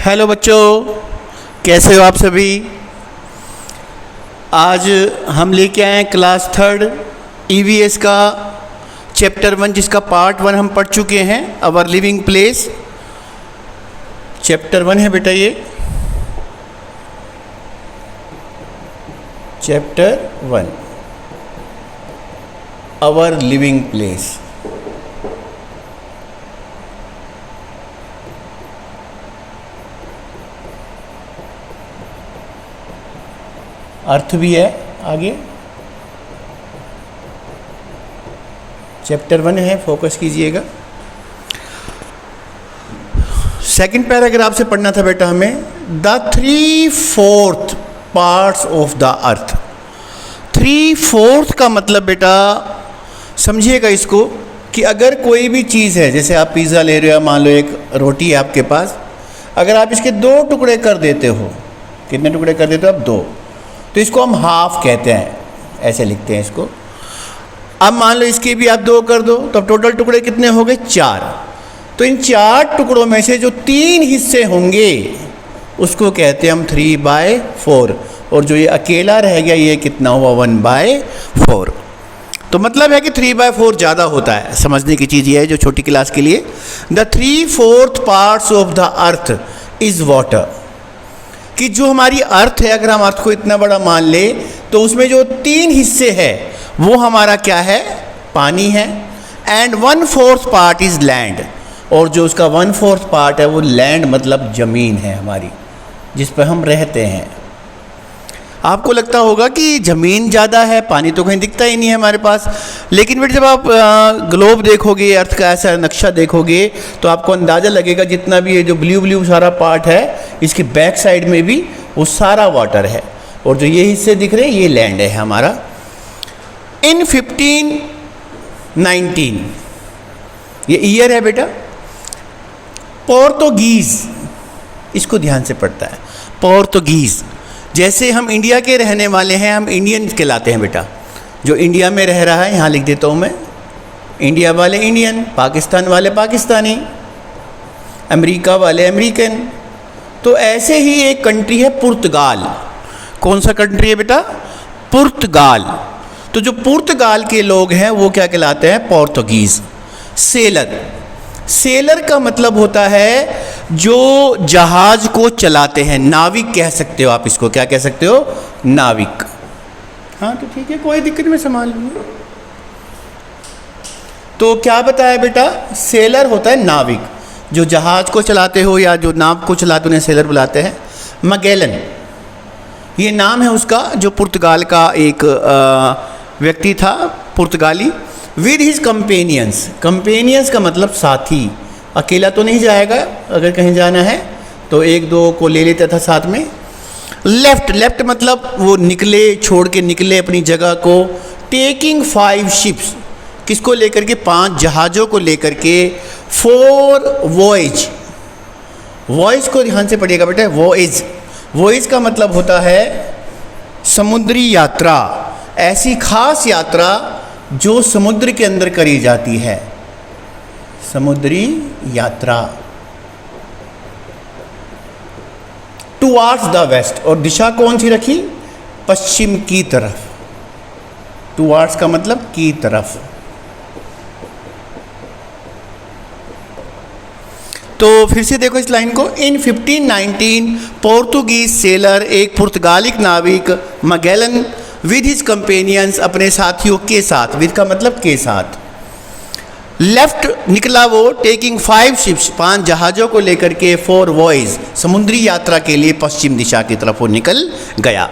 Hello बच्चों, कैसे हो आप सभी। आज हम लेके आए हैं क्लास थर्ड ईवीएस का चैप्टर 1, जिसका पार्ट 1 हम पढ़ चुके हैं, अवर लिविंग प्लेस। चैप्टर 1 है बेटा ये, चैप्टर 1 अवर लिविंग प्लेस। अर्थ भी है आगे। चैप्टर 1 है, फोकस कीजिएगा। सेकंड पैराग्राफ से पढ़ना था बेटा हमें, the 3/4 parts of the earth. 3/4 का मतलब बेटा समझिएगा इसको कि अगर कोई भी चीज़ है, जैसे आप पिज़्ज़ा ले रहे हो, मान लो एक रोटी है आपके पास, अगर आप इसके 2 टुकड़े कर देते हो, कितने टुकड़े कर देते हो आप? 2, तो इसको हम हाफ कहते हैं, ऐसे लिखते हैं इसको। अब मान लो इसके भी आप 2 कर दो, तो अब टोटल टुकड़े कितने हो गए? 4। तो इन 4 टुकड़ों में से जो 3 हिस्से होंगे उसको कहते हैं हम 3/4, और जो ये अकेला रह गया ये कितना हुआ? 1/4। तो मतलब है कि 3/4 ज़्यादा होता है। समझने की चीज़ ये है जो छोटी क्लास के लिए, the 3/4 parts of the earth is water, कि जो हमारी अर्थ है, अगर हम अर्थ को इतना बड़ा मान ले तो उसमें जो 3 हिस्से है वो हमारा क्या है? पानी है। एंड 1/4 पार्ट इज़ लैंड, और जो उसका 1/4 पार्ट है वो लैंड मतलब ज़मीन है हमारी, जिस पर हम रहते हैं। आपको लगता होगा कि ज़मीन ज़्यादा है, पानी तो कहीं दिखता ही नहीं है हमारे पास। लेकिन बेटा जब आप ग्लोब देखोगे, अर्थ का ऐसा नक्शा देखोगे, तो आपको अंदाज़ा लगेगा जितना भी ये जो ब्लू ब्लू सारा पार्ट है, इसके बैक साइड में भी वो सारा वाटर है, और जो ये हिस्से दिख रहे हैं ये लैंड है हमारा। इन 1519, ये ईयर है बेटा, पोर्तुगीज़, इसको ध्यान से पढ़ता है, पोर्तुगीज़। जैसे हम इंडिया के रहने वाले हैं, हम इंडियन कहलाते हैं बेटा। जो इंडिया में रह रहा है, यहाँ लिख देता हूँ मैं, इंडिया वाले इंडियन, पाकिस्तान वाले पाकिस्तानी, अमेरिका वाले अमेरिकन। तो ऐसे ही एक कंट्री है पुर्तगाल। कौन सा कंट्री है बेटा? पुर्तगाल। तो जो पुर्तगाल के लोग हैं वो क्या कहलाते हैं? पोर्तुगीज़। सेलर, सेलर का मतलब होता है जो जहाज को चलाते हैं, नाविक कह सकते हो आप इसको। क्या कह सकते हो? नाविक। हाँ तो ठीक है, कोई दिक्कत नहीं, संभाल लूँगा। तो क्या बताया बेटा? सेलर होता है नाविक, जो जहाज को चलाते हो या जो नाव को चलाते उन्हें सेलर बुलाते हैं। मैगेलन, ये नाम है उसका, जो पुर्तगाल का एक व्यक्ति था, पुर्तगाली। विद हिज कंपेनियंस, कंपेनियंस का मतलब साथी, अकेला तो नहीं जाएगा, अगर कहीं जाना है तो 1-2 को ले लेता था साथ में। लेफ्ट, लेफ्ट मतलब वो निकले, छोड़ के निकले अपनी जगह को। टेकिंग 5 शिप्स, किसको लेकर के? 5 जहाज़ों को लेकर के। 4 वॉयज, वॉयज को ध्यान से पढ़िएगा बेटा। वॉयज, वॉयज का मतलब होता है समुद्री यात्रा, ऐसी खास यात्रा जो समुद्र के अंदर करी जाती है, समुद्री यात्रा। टुवार्ड्स द वेस्ट, और दिशा कौन सी रखी? पश्चिम की तरफ। टुवार्ड्स का मतलब की तरफ। तो फिर से देखो इस लाइन को। इन 1519 पोर्तुगीज सेलर, एक पुर्तगाली नाविक मैगेलन विद हिज कंपेनियंस, अपने साथियों के साथ, विद का मतलब के साथ, लेफ्ट निकला वो, टेकिंग 5 शिप्स, 5 जहाज़ों को लेकर के, 4 वॉयज, समुद्री यात्रा के लिए पश्चिम दिशा की तरफ वो निकल गया।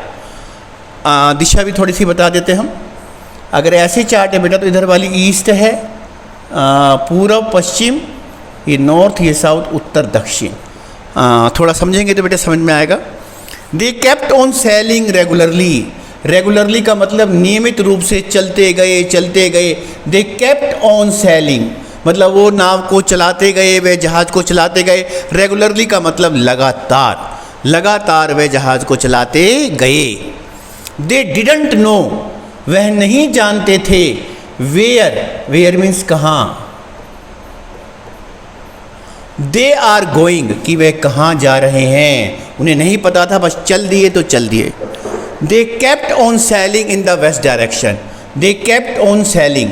दिशा भी थोड़ी सी बता देते हम। अगर ऐसे चार्ट है बेटा तो इधर वाली ईस्ट है, पूर्व पश्चिम, ये नॉर्थ, ये साउथ, उत्तर दक्षिण। थोड़ा समझेंगे तो बेटा समझ में आएगा। They kept on selling regularly, regularly का मतलब नियमित रूप से चलते गए, चलते गए। दे केप्ट ऑन सेलिंग मतलब वो नाव को चलाते गए, वे जहाज़ को चलाते गए। रेगुलरली का मतलब लगातार, लगातार वे जहाज़ को चलाते गए। दे डिडंट नो, वह नहीं जानते थे। वेयर, वेयर मीन्स कहाँ, दे आर गोइंग, कि वे कहाँ जा रहे हैं, उन्हें नहीं पता था, बस चल दिए तो चल दिए। They kept on selling in the west direction, they kept on selling,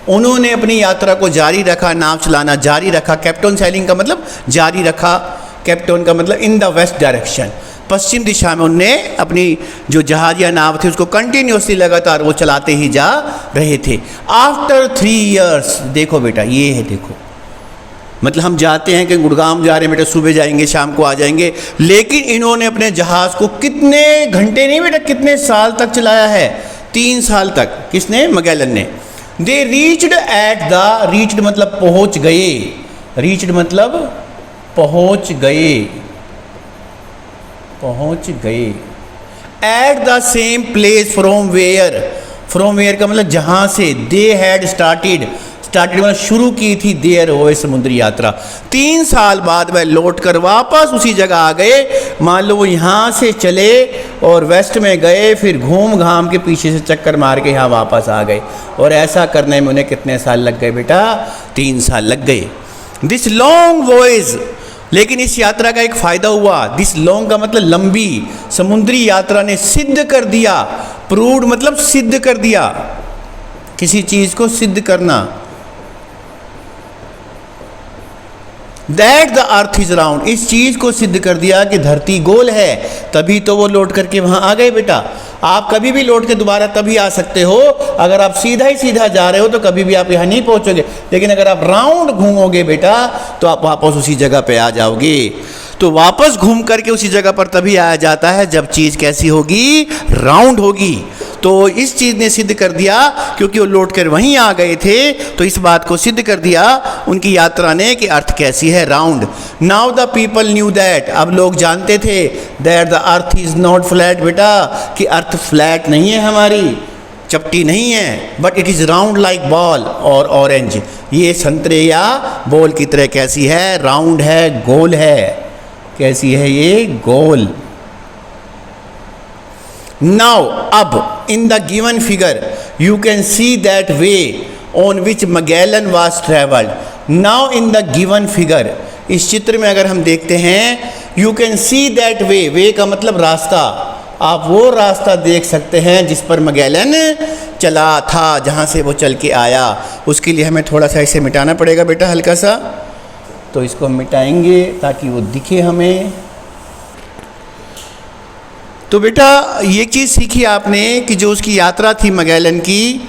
उन्होंने अपनी यात्रा को जारी रखा, नाव चलाना जारी रखा। केप्ट ऑन सैलिंग का मतलब जारी रखा, केप्ट ऑन का मतलब इन द वेस्ट डायरेक्शन, पश्चिम दिशा में उनने अपनी जो जहाज या नाव थी उसको कंटिन्यूसली लगातार वो चलाते ही जा रहे थे। आफ्टर 3 years, देखो बेटा ये है, देखो मतलब हम जाते हैं कि गुड़गांव जा रहे हैं बेटा, सुबह जाएंगे शाम को आ जाएंगे, लेकिन इन्होंने अपने जहाज को कितने घंटे नहीं बेटा, कितने साल तक चलाया है, 3 साल तक। किसने? मैगेलन ने। They reached at the, reached मतलब पहुंच गए, रीच्ड मतलब पहुंच गए, पहुंच गए। At the same place from where, from where का मतलब जहां से, दे हैड स्टार्टेड, स्टार्टेड मतलब शुरू की थी, देयर हो समुद्री यात्रा। 3 साल बाद वह लौट कर वापस उसी जगह आ गए। मान लो वो यहाँ से चले और वेस्ट में गए, फिर घूम घाम के पीछे से चक्कर मार के यहाँ वापस आ गए, और ऐसा करने में उन्हें कितने साल लग गए बेटा? 3 साल लग गए। दिस लॉन्ग वॉयज, लेकिन इस यात्रा का एक फ़ायदा हुआ। दिस लॉन्ग का मतलब लंबी, समुद्री यात्रा ने सिद्ध कर दिया, प्रूव्ड मतलब सिद्ध कर दिया, किसी चीज़ को सिद्ध करना। That the earth is round, इस चीज़ को सिद्ध कर दिया कि धरती गोल है, तभी तो वो लौट करके वहाँ आ गए बेटा। आप कभी भी लौट के दोबारा तभी आ सकते हो, अगर आप सीधा ही सीधा जा रहे हो तो कभी भी आप यहाँ नहीं पहुँचोगे, लेकिन अगर आप राउंड घूमोगे बेटा तो आप वापस उसी जगह पे आ जाओगे। तो वापस घूम करके उसी जगह पर तभी आया जाता है जब चीज़ कैसी होगी? राउंड होगी। तो इस चीज़ ने सिद्ध कर दिया, क्योंकि वो लौट कर वहीं आ गए थे, तो इस बात को सिद्ध कर दिया उनकी यात्रा ने कि अर्थ कैसी है? Round. Now the people knew that, अब लोग जानते थे that the earth is not flat, बेटा कि अर्थ फ्लैट नहीं है, हमारी चपटी नहीं है, but it is round like ball और ऑरेंज, ये संतरे या बॉल की तरह कैसी है? राउंड है, गोल है। कैसी है ये? गोल। नाउ अब in the given figure you can see that way on which Magellan was travelled. Now in the given figure, इस चित्र में अगर हम देखते हैं, you can see that way, way का मतलब रास्ता, आप वो रास्ता देख सकते हैं जिस पर मैगेलन चला था, जहाँ से वो चल के आया। उसके लिए हमें थोड़ा सा इसे मिटाना पड़ेगा बेटा, हल्का सा, तो इसको हम मिटाएंगे ताकि वो दिखे हमें। तो बेटा ये चीज़ सीखी आपने कि जो उसकी यात्रा थी मैगेलन की,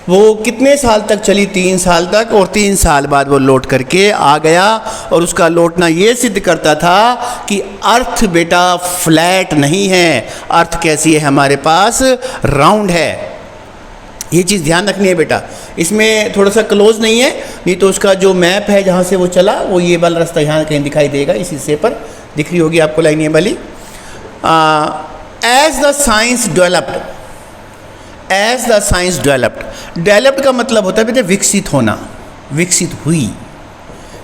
वो कितने साल तक चली? 3 साल तक, और 3 साल बाद वो लौट करके आ गया, और उसका लौटना ये सिद्ध करता था कि अर्थ बेटा फ्लैट नहीं है, अर्थ कैसी है हमारे पास? राउंड है। ये चीज़ ध्यान रखनी है बेटा। इसमें थोड़ा सा क्लोज नहीं है, नहीं तो उसका जो मैप है जहाँ से वो चला, वो ये वाला रास्ता यहाँ कहीं दिखाई देगा, इस हिस्से पर दिख रही होगी आपको लाइन ये वाली। As the science developed, as the science developed, developed का मतलब होता है बेटा विकसित होना, विकसित हुई।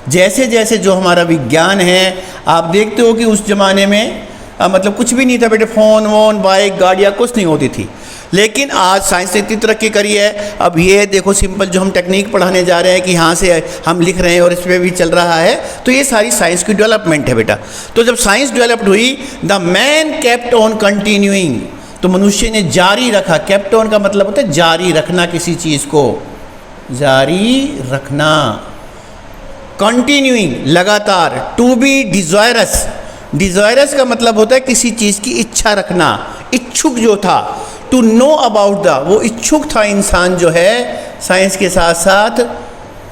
जैसे जैसे जो हमारा विज्ञान है, आप देखते हो कि उस ज़माने में मतलब कुछ भी नहीं था बेटे, फ़ोन वोन बाइक गाड़ियाँ कुछ नहीं होती थी, लेकिन आज साइंस ने इतनी तरक्की करी है। अब ये देखो सिंपल जो हम टेक्निक पढ़ाने जा रहे हैं कि यहाँ से हम लिख रहे हैं और इस पर भी चल रहा है, तो ये सारी साइंस की डेवलपमेंट है बेटा। तो जब साइंस डेवलप्ड हुई, the man kept on continuing, तो मनुष्य ने जारी रखा। केप्ट ऑन का मतलब होता है जारी रखना, किसी चीज़ को जारी रखना। कंटिन्यूइंग लगातार। टू बी डिज़ायरस, डिज़ायरस का मतलब होता है किसी चीज़ की इच्छा रखना, इच्छुक जो था। टू नो अबाउट द, वो इच्छुक था इंसान जो है साइंस के साथ साथ।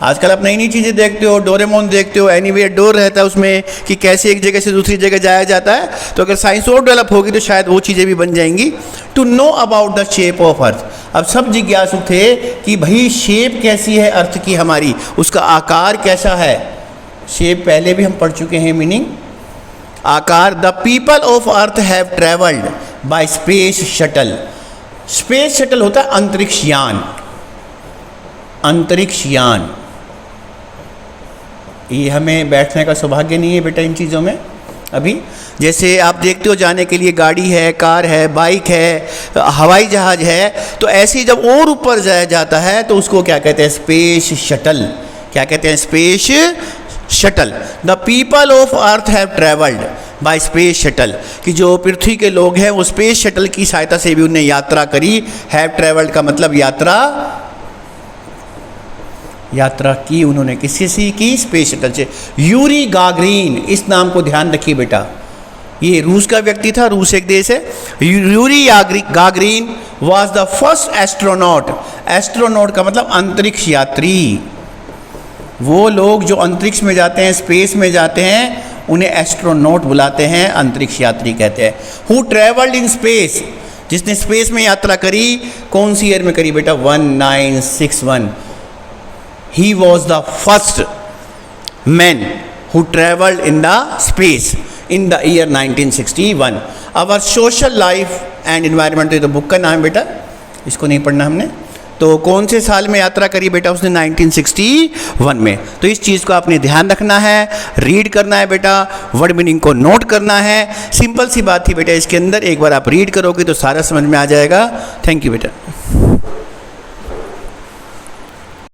आजकल आप नई नई चीज़ें देखते हो, डोरेमोन देखते हो, एनीवेयर डोर रहता है उसमें कि कैसे एक जगह से दूसरी जगह जाया जाता है। तो अगर साइंस और डेवलप होगी तो शायद वो चीज़ें भी बन जाएंगी। To know about the shape of earth, अब सब जिज्ञासु थे कि भाई शेप कैसी है अर्थ की हमारी, उसका आकार कैसा है। शेप पहले भी हम पढ़ चुके हैं मीनिंग, आकार। The people of earth have travelled by space shuttle. Space shuttle होता है अंतरिक्ष यान, अंतरिक्ष यान। ये हमें बैठने का सौभाग्य नहीं है बेटा इन चीज़ों में अभी। जैसे आप देखते हो जाने के लिए गाड़ी है, कार है, बाइक है, हवाई जहाज़ है, तो ऐसे ही जब और ऊपर जाया जाता है तो उसको क्या कहते हैं? Space shuttle. क्या कहते हैं? Space shuttle, the people of earth have travelled by space shuttle, कि जो पृथ्वी के लोग हैं वो स्पेस शटल की सहायता से भी उन्हें यात्रा करी। हैव ट्रेवल्ड का मतलब यात्रा की उन्होंने, किससे सी की? स्पेस शटल से। यूरी गागरिन, इस नाम को ध्यान रखिए बेटा, ये रूस का व्यक्ति था, रूस एक देश है। Yuri Gagarin was the first astronaut, astronaut का मतलब अंतरिक्ष यात्री। वो लोग जो अंतरिक्ष में जाते हैं, स्पेस में जाते हैं, उन्हें एस्ट्रोनॉट बुलाते हैं, अंतरिक्ष यात्री कहते हैं। हु ट्रेवल्ड इन स्पेस, जिसने स्पेस में यात्रा करी, कौन सी ईयर में करी बेटा? 1961। He was the first man who travelled in the space in the year 1961। Our social life and environment, तो बुक का नाम है बेटा, इसको नहीं पढ़ना हमने। तो कौन से साल में यात्रा करी बेटा उसने? 1961 में। तो इस चीज़ को आपने ध्यान रखना है, रीड करना है बेटा, वर्ड मीनिंग को नोट करना है। सिंपल सी बात थी बेटा, इसके अंदर एक बार आप रीड करोगे तो सारा समझ में आ जाएगा। थैंक यू बेटा।